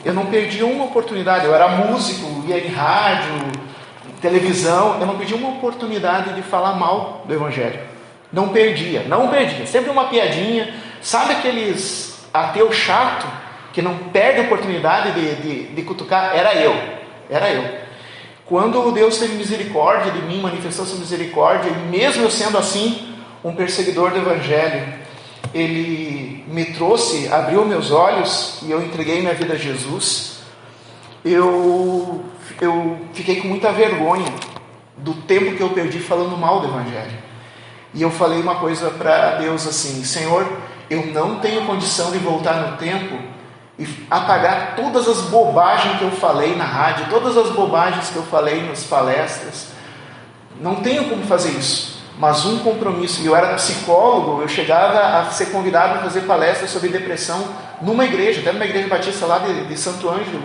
eu não perdi uma oportunidade. Eu era músico, ia em rádio, televisão, eu não perdi uma oportunidade de falar mal do Evangelho. Não perdia. Sempre uma piadinha. Sabe aqueles ateus chato que não perde a oportunidade de cutucar? Era eu. Quando Deus teve misericórdia de mim, manifestou sua misericórdia, e mesmo eu sendo assim, um perseguidor do Evangelho, Ele me trouxe, abriu meus olhos, e eu entreguei minha vida a Jesus. Eu fiquei com muita vergonha do tempo que eu perdi falando mal do Evangelho. E eu falei uma coisa para Deus assim: Senhor, eu não tenho condição de voltar no tempo e apagar todas as bobagens que eu falei na rádio, todas as bobagens que eu falei nas palestras. Não tenho como fazer isso, mas um compromisso. E eu era psicólogo, eu chegava a ser convidado a fazer palestras sobre depressão numa igreja, até numa igreja batista lá de Santo Ângelo,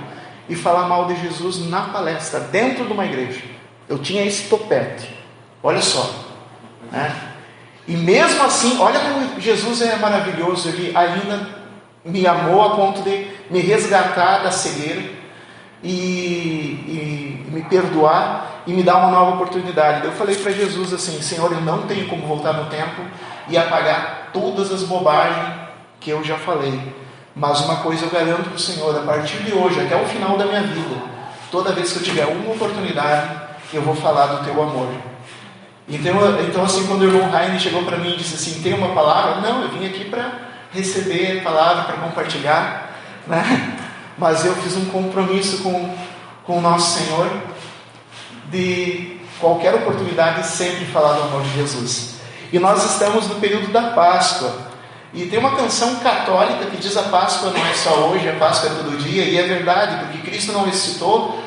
e falar mal de Jesus na palestra, dentro de uma igreja. Eu tinha esse topete, olha só, né? E mesmo assim, olha como Jesus é maravilhoso. Ele ainda me amou a ponto de me resgatar da cegueira e me perdoar e me dar uma nova oportunidade. Eu falei para Jesus assim: Senhor, eu não tenho como voltar no tempo e apagar todas as bobagens que eu já falei, mas uma coisa eu garanto para o Senhor: a partir de hoje, até o final da minha vida, toda vez que eu tiver uma oportunidade, eu vou falar do teu amor. Então assim, quando o irmão Rainer chegou para mim e disse assim: tem uma palavra? Não, eu vim aqui para receber a palavra, para compartilhar, né? Mas eu fiz um compromisso com o nosso Senhor de qualquer oportunidade sempre falar do amor de Jesus. E nós estamos no período da Páscoa, e tem uma canção católica que diz: a Páscoa não é só hoje, a Páscoa é todo dia. E é verdade, porque Cristo não ressuscitou.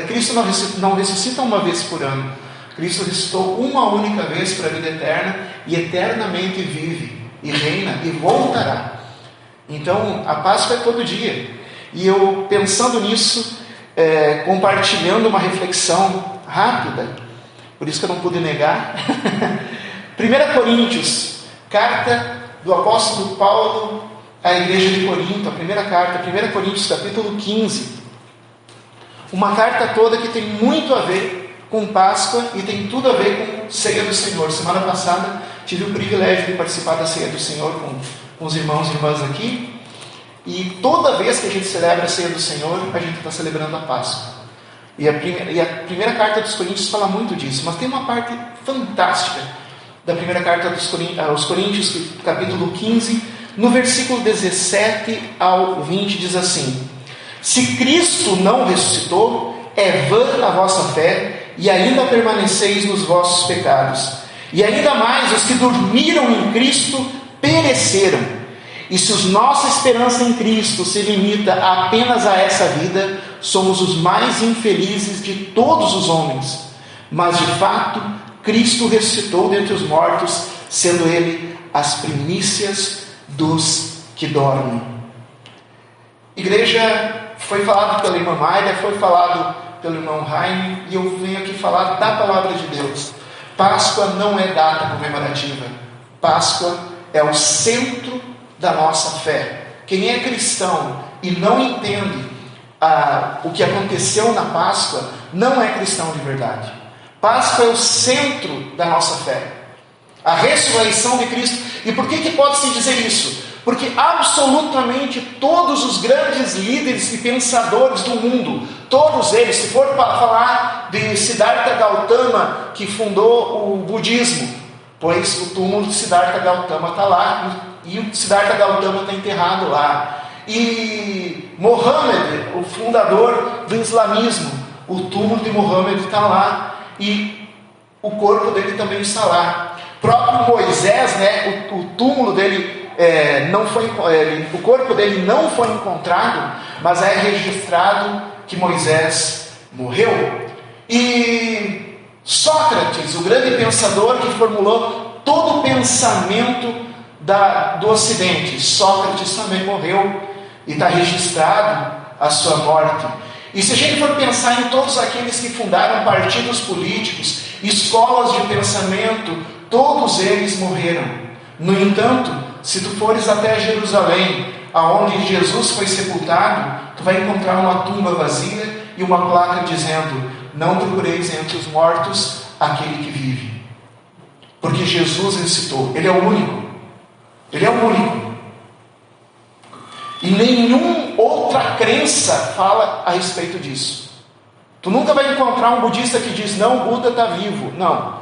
Cristo não ressuscita uma vez por ano. Cristo ressuscitou uma única vez para a vida eterna, e eternamente vive e reina e voltará. Então a Páscoa é todo dia. E eu, pensando nisso, compartilhando uma reflexão rápida, por isso que eu não pude negar. 1 Coríntios, carta do apóstolo Paulo à igreja de Corinto, a primeira carta, 1 Coríntios capítulo 15, uma carta toda que tem muito a ver com Páscoa e tem tudo a ver com ceia do Senhor. Semana passada tive o privilégio de participar da ceia do Senhor com os irmãos e irmãs aqui, e toda vez que a gente celebra a ceia do Senhor, a gente está celebrando a Páscoa. E a primeira carta dos Coríntios fala muito disso, mas tem uma parte fantástica da primeira carta aos Coríntios, capítulo 15, no versículo 17 ao 20, diz assim: se Cristo não ressuscitou, é vã a vossa fé, e ainda permaneceis nos vossos pecados. E ainda mais, os que dormiram em Cristo pereceram. E se nossa esperança em Cristo se limita apenas a essa vida, somos os mais infelizes de todos os homens. Mas de fato, Cristo ressuscitou dentre os mortos, sendo Ele as primícias dos que dormem. Igreja, foi falado pela irmã Mayra, foi falado pelo irmão Rainer, e eu venho aqui falar da palavra de Deus. Páscoa não é data comemorativa. Páscoa é o centro da nossa fé. Quem é cristão e não entende o que aconteceu na Páscoa, não é cristão de verdade. Páscoa é o centro da nossa fé, a ressurreição de Cristo. E por que pode-se dizer isso? Porque absolutamente todos os grandes líderes e pensadores do mundo, todos eles, se for para falar de Siddhartha Gautama, que fundou o budismo, pois o túmulo de Siddhartha Gautama está lá, e o Siddhartha Gautama está enterrado lá. E Mohammed, o fundador do islamismo, o túmulo de Mohammed está lá, e o corpo dele também está lá. O próprio Moisés, né, o túmulo dele, o corpo dele não foi encontrado, mas é registrado que Moisés morreu. E Sócrates, o grande pensador que formulou todo o pensamento do Ocidente, Sócrates também morreu, e está registrado a sua morte. E se a gente for pensar em todos aqueles que fundaram partidos políticos, escolas de pensamento, todos eles morreram. No entanto, se tu fores até Jerusalém, aonde Jesus foi sepultado, tu vai encontrar uma tumba vazia e uma placa dizendo: não procureis entre os mortos aquele que vive. Porque Jesus ressuscitou, Ele é o único. Ele é o único. E nenhuma outra crença fala a respeito disso. Tu nunca vai encontrar um budista que diz: não, o Buda está vivo. Não,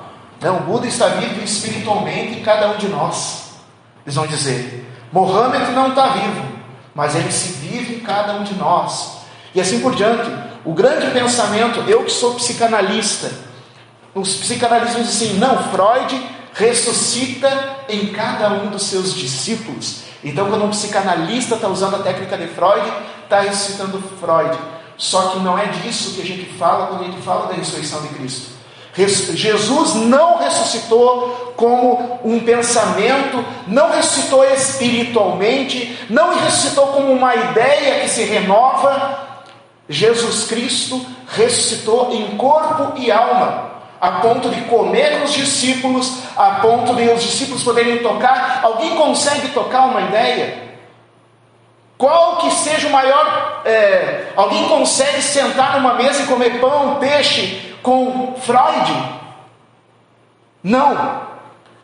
o Buda está vivo espiritualmente em cada um de nós. Eles vão dizer: Mohammed não está vivo, mas ele se vive em cada um de nós. E assim por diante. O grande pensamento, eu que sou psicanalista, os psicanalistas dizem assim: não, Freud ressuscita em cada um dos seus discípulos. Então, quando um psicanalista está usando a técnica de Freud, está ressuscitando Freud. Só que não é disso que a gente fala quando a gente fala da ressurreição de Cristo. Jesus não ressuscitou como um pensamento, não ressuscitou espiritualmente, não ressuscitou como uma ideia que se renova. Jesus Cristo ressuscitou em corpo e alma, a ponto de comer com os discípulos, a ponto de os discípulos poderem tocar. Alguém consegue tocar uma ideia? Qual que seja o maior... alguém consegue sentar numa mesa e comer pão, peixe com Freud? Não.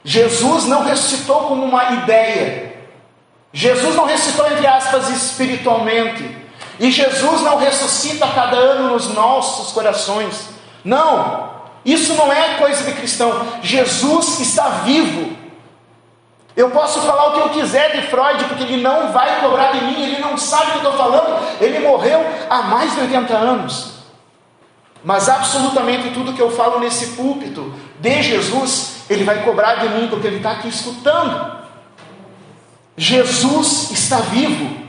Jesus não ressuscitou como uma ideia. Jesus não ressuscitou, entre aspas, espiritualmente. E Jesus não ressuscita a cada ano nos nossos corações. Não. Isso não é coisa de cristão. Jesus está vivo. Eu posso falar o que eu quiser de Freud, porque ele não vai cobrar de mim. Ele não sabe o que eu estou falando. Ele morreu há mais de 80 anos. Mas absolutamente tudo que eu falo nesse púlpito de Jesus, ele vai cobrar de mim, porque ele está aqui escutando. Jesus está vivo.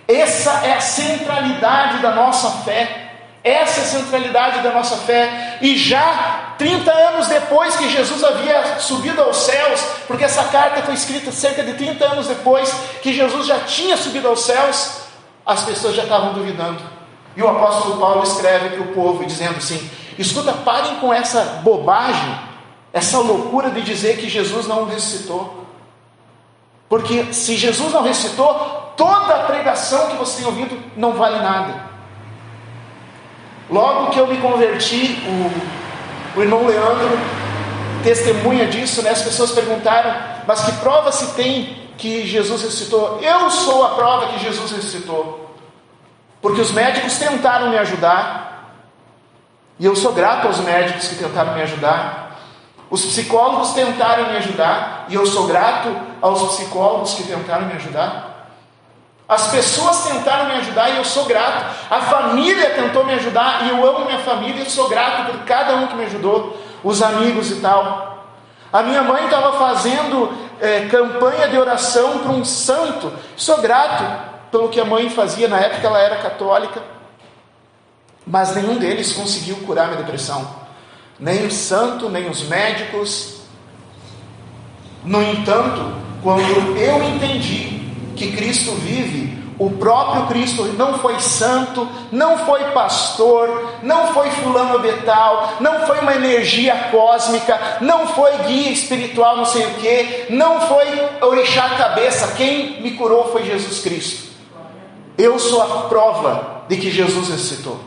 Essa é a centralidade da nossa fé. Essa é a centralidade da nossa fé. E já 30 anos depois que Jesus havia subido aos céus, porque essa carta foi escrita cerca de 30 anos depois que Jesus já tinha subido aos céus, as pessoas já estavam duvidando. E o apóstolo Paulo escreve para o povo dizendo assim: escuta, parem com essa bobagem, essa loucura de dizer que Jesus não ressuscitou. Porque se Jesus não ressuscitou, toda a pregação que você tem ouvido não vale nada. Logo que eu me converti, o irmão Leandro testemunha disso, né? As pessoas perguntaram: mas que prova se tem que Jesus ressuscitou? Eu sou a prova que Jesus ressuscitou. Porque os médicos tentaram me ajudar, e eu sou grato aos médicos que tentaram me ajudar. Os psicólogos tentaram me ajudar, e eu sou grato aos psicólogos que tentaram me ajudar. As pessoas tentaram me ajudar e eu sou grato. A família tentou me ajudar e eu amo minha família e sou grato por cada um que me ajudou. Os amigos e tal. A minha mãe estava fazendo campanha de oração para um santo. Sou grato pelo que a mãe fazia. Na época ela era católica. Mas nenhum deles conseguiu curar minha depressão. Nem o santo, nem os médicos. No entanto, quando eu entendi que Cristo vive, o próprio Cristo não foi santo, não foi pastor, não foi fulano de tal, não foi uma energia cósmica, não foi guia espiritual não sei o que, não foi orixá cabeça. Quem me curou foi Jesus Cristo. Eu sou a prova de que Jesus ressuscitou.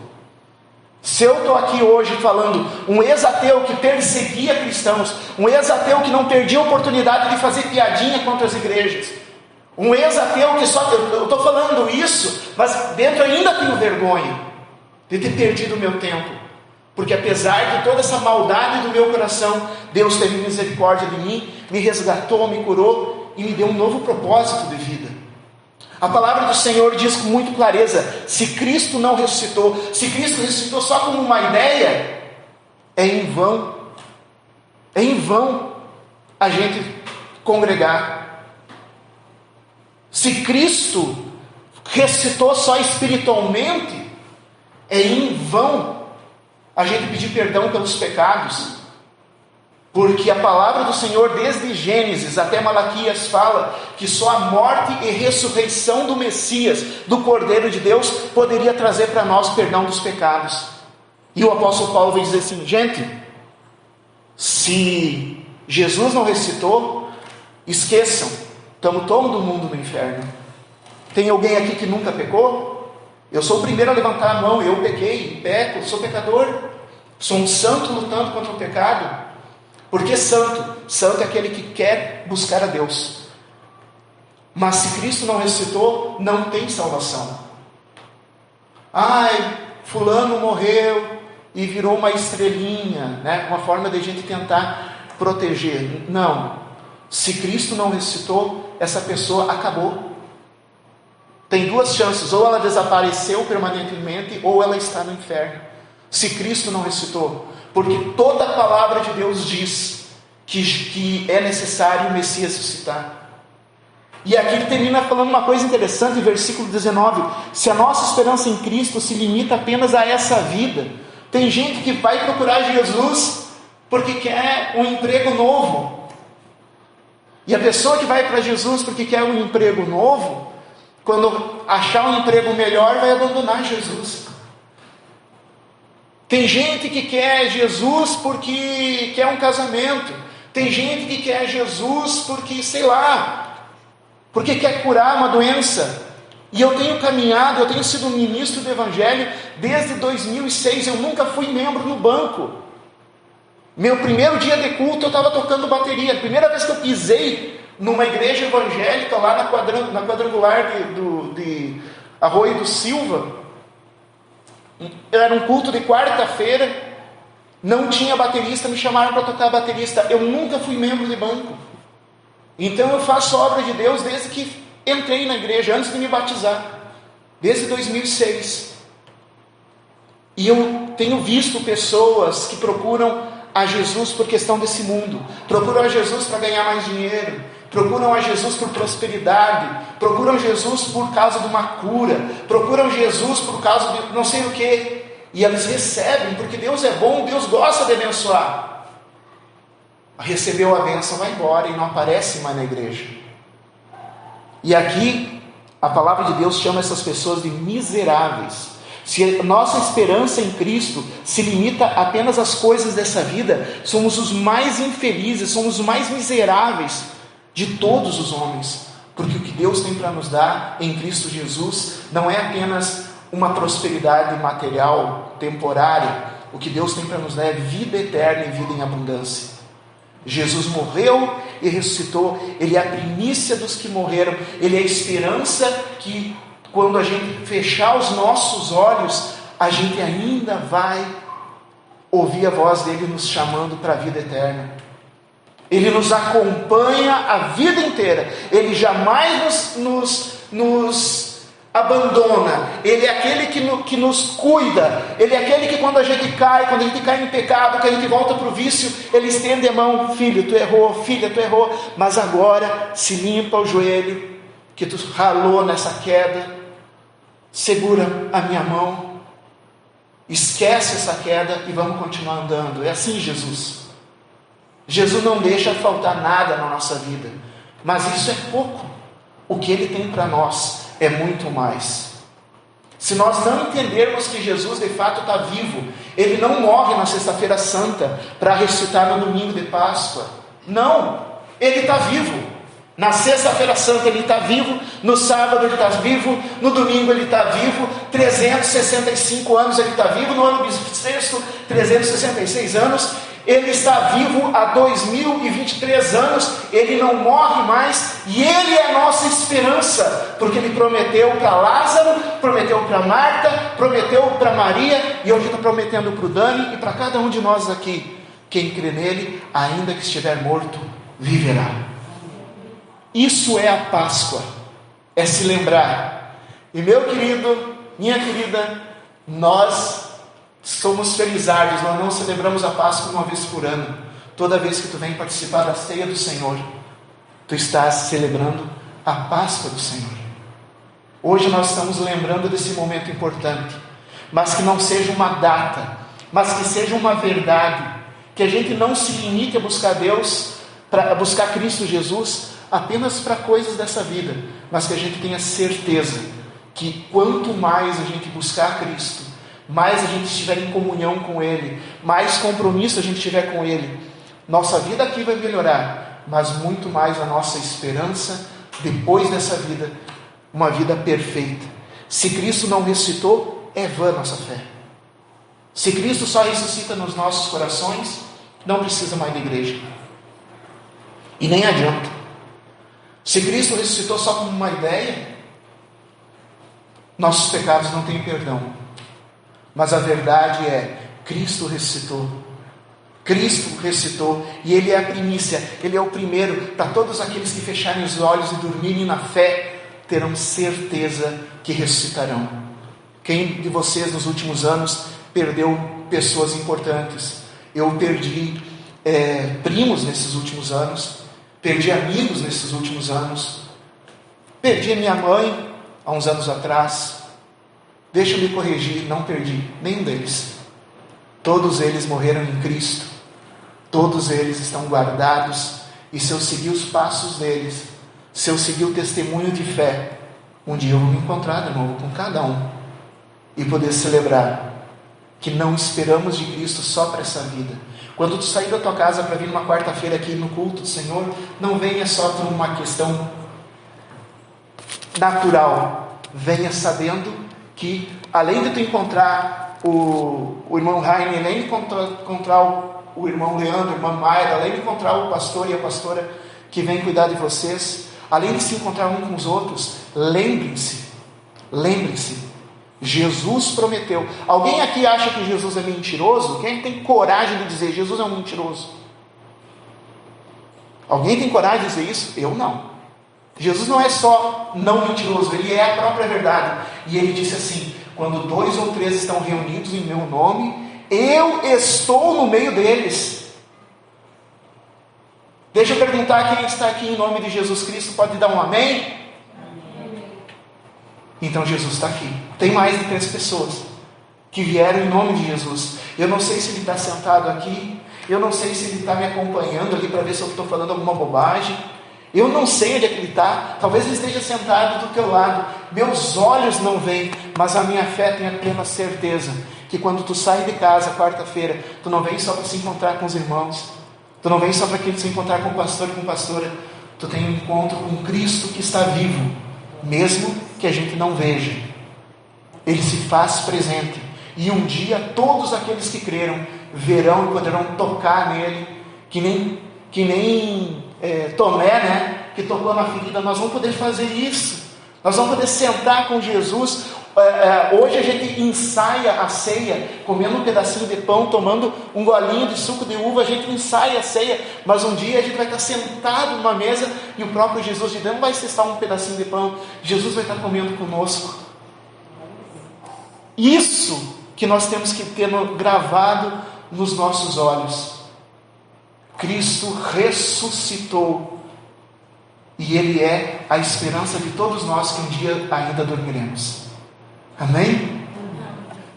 Se eu estou aqui hoje falando, um ex-ateu que perseguia cristãos, um ex-ateu que não perdia a oportunidade de fazer piadinha contra as igrejas, um ex-ateu que só... Eu estou falando isso, mas dentro ainda tenho vergonha de ter perdido o meu tempo. Porque apesar de toda essa maldade do meu coração, Deus teve misericórdia de mim, me resgatou, me curou e me deu um novo propósito de vida. A palavra do Senhor diz com muita clareza: se Cristo não ressuscitou, se Cristo ressuscitou só como uma ideia, é em vão a gente congregar. Se Cristo ressuscitou só espiritualmente, é em vão a gente pedir perdão pelos pecados. Porque a palavra do Senhor, desde Gênesis até Malaquias, fala que só a morte e ressurreição do Messias, do Cordeiro de Deus, poderia trazer para nós perdão dos pecados. E o apóstolo Paulo vem dizer assim: gente, se Jesus não ressuscitou, esqueçam. Estamos todo mundo no inferno. Tem alguém aqui que nunca pecou? Eu sou o primeiro a levantar a mão. Eu pequei, peco, sou pecador. Sou um santo lutando contra o pecado. Por que santo? Santo é aquele que quer buscar a Deus. Mas se Cristo não ressuscitou, não tem salvação. Ai, fulano morreu e virou uma estrelinha, né? Uma forma de a gente tentar proteger. Não. Se Cristo não ressuscitou, essa pessoa acabou. Tem duas chances: ou ela desapareceu permanentemente, ou ela está no inferno. Se Cristo não ressuscitou, porque toda a palavra de Deus diz que é necessário o Messias ressuscitar. E aqui ele termina falando uma coisa interessante, em versículo 19: se a nossa esperança em Cristo se limita apenas a essa vida. Tem gente que vai procurar Jesus porque quer um emprego novo. E a pessoa que vai para Jesus porque quer um emprego novo, quando achar um emprego melhor, vai abandonar Jesus. Tem gente que quer Jesus porque quer um casamento. Tem gente que quer Jesus porque, sei lá, porque quer curar uma doença. E eu tenho caminhado, eu tenho sido ministro do Evangelho desde 2006. Eu nunca fui membro no banco. Meu primeiro dia de culto eu estava tocando bateria. A primeira vez que eu pisei numa igreja evangélica lá na quadrangular de Arroio do Silva, era um culto de quarta-feira, não tinha baterista, me chamaram para tocar baterista. Eu nunca fui membro de banco. Então eu faço obra de Deus desde que entrei na igreja, antes de me batizar, desde 2006. E eu tenho visto pessoas que procuram a Jesus por questão desse mundo, procuram a Jesus para ganhar mais dinheiro, procuram a Jesus por prosperidade, procuram Jesus por causa de uma cura, procuram Jesus por causa de não sei o que, e eles recebem, porque Deus é bom, Deus gosta de abençoar. Recebeu a bênção, vai embora e não aparece mais na igreja. E aqui a palavra de Deus chama essas pessoas de miseráveis. Se a nossa esperança em Cristo se limita apenas às coisas dessa vida, somos os mais infelizes, somos os mais miseráveis de todos os homens, porque o que Deus tem para nos dar em Cristo Jesus não é apenas uma prosperidade material temporária. O que Deus tem para nos dar é vida eterna e vida em abundância. Jesus morreu e ressuscitou. Ele é a primícia dos que morreram. Ele é a esperança que, quando a gente fechar os nossos olhos, a gente ainda vai ouvir a voz dele nos chamando para a vida eterna. Ele nos acompanha a vida inteira. Ele jamais nos abandona. Ele é aquele que nos cuida. Ele é aquele que, quando a gente cai em pecado, que a gente volta para o vício, ele estende a mão: filho, tu errou, filha, tu errou, mas agora se limpa o joelho que tu ralou nessa queda, segura a minha mão, esquece essa queda e vamos continuar andando. É assim Jesus. Jesus não deixa faltar nada na nossa vida, mas isso é pouco. O que Ele tem para nós é muito mais. Se nós não entendermos que Jesus de fato está vivo, Ele não morre na sexta-feira santa para ressuscitar no domingo de Páscoa. Não, Ele está vivo. Na sexta-feira santa Ele está vivo, no sábado Ele está vivo, no domingo Ele está vivo, 365 anos Ele está vivo, no ano bissexto, 366 anos, Ele está vivo há 2023 anos, Ele não morre mais, e Ele é a nossa esperança, porque Ele prometeu para Lázaro, prometeu para Marta, prometeu para Maria, e hoje está prometendo para o Dani e para cada um de nós aqui: quem crê nele, ainda que estiver morto, viverá. Isso é a Páscoa, é se lembrar. E meu querido, minha querida, nós somos felizardos, nós não celebramos a Páscoa uma vez por ano. Toda vez que tu vem participar da ceia do Senhor, tu estás celebrando a Páscoa do Senhor. Hoje nós estamos lembrando desse momento importante, mas que não seja uma data, mas que seja uma verdade, que a gente não se limite a buscar Deus, a buscar Cristo Jesus apenas para coisas dessa vida, mas que a gente tenha certeza que quanto mais a gente buscar Cristo, mais a gente estiver em comunhão com Ele, mais compromisso a gente tiver com Ele, nossa vida aqui vai melhorar, mas muito mais a nossa esperança depois dessa vida, uma vida perfeita. Se Cristo não ressuscitou, é vã nossa fé. Se Cristo só ressuscita nos nossos corações, não precisa mais da igreja. E nem adianta. Se Cristo ressuscitou só como uma ideia, nossos pecados não têm perdão. Mas a verdade é, Cristo ressuscitou. Cristo ressuscitou e Ele é a primícia, Ele é o primeiro. Para todos aqueles que fecharem os olhos e dormirem na fé, terão certeza que ressuscitarão. Quem de vocês nos últimos anos perdeu pessoas importantes? Eu perdi primos nesses últimos anos, perdi amigos nesses últimos anos, perdi a minha mãe há uns anos atrás. Deixa eu me corrigir, não perdi nenhum deles. Todos eles morreram em Cristo, todos eles estão guardados, e se eu seguir os passos deles, se eu seguir o testemunho de fé, um dia eu vou me encontrar de novo com cada um, e poder celebrar que não esperamos de Cristo só para essa vida. Quando tu sair da tua casa para vir uma quarta-feira aqui no culto do Senhor, não venha só por uma questão natural, venha sabendo que além de tu encontrar o irmão Rainer, além de encontrar o irmão Leandro, a irmã Mayra, além de encontrar o pastor e a pastora que vem cuidar de vocês, além de se encontrar um com os outros, lembrem-se, Jesus prometeu. Alguém aqui acha que Jesus é mentiroso? Quem tem coragem de dizer Jesus é um mentiroso? Alguém tem coragem de dizer isso? Eu não. Jesus não é só não mentiroso, Ele é a própria verdade. E Ele disse assim: quando 2 ou 3 estão reunidos em meu nome, eu estou no meio deles. Deixa eu perguntar, quem está aqui em nome de Jesus Cristo pode dar um amém? Então Jesus está aqui. Tem mais de 3 pessoas que vieram em nome de Jesus. Eu não sei se ele está sentado aqui, eu não sei se ele está me acompanhando ali para ver se eu estou falando alguma bobagem. Eu não sei onde é que ele está. Talvez ele esteja sentado do teu lado. Meus olhos não veem, mas a minha fé tem a plena certeza que quando tu sai de casa quarta-feira, tu não vem só para se encontrar com os irmãos, tu não vem só para se encontrar com o pastor e com a pastora. Tu tem um encontro com Cristo que está vivo, mesmo que a gente não veja. Ele se faz presente, e um dia todos aqueles que creram verão e poderão tocar nele, que nem Tomé, né, que tocou na ferida. Nós vamos poder fazer isso. Nós vamos poder sentar com Jesus. Hoje a gente ensaia a ceia, comendo um pedacinho de pão, tomando um golinho de suco de uva. A gente ensaia a ceia, mas um dia a gente vai estar sentado numa mesa e o próprio Jesus de Deus não vai ser só um pedacinho de pão. Jesus vai estar comendo conosco. Isso que nós temos que ter gravado nos nossos olhos. Cristo ressuscitou, e Ele é a esperança de todos nós que um dia ainda dormiremos. Amém?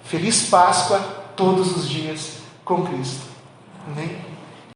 Feliz Páscoa todos os dias com Cristo. Amém?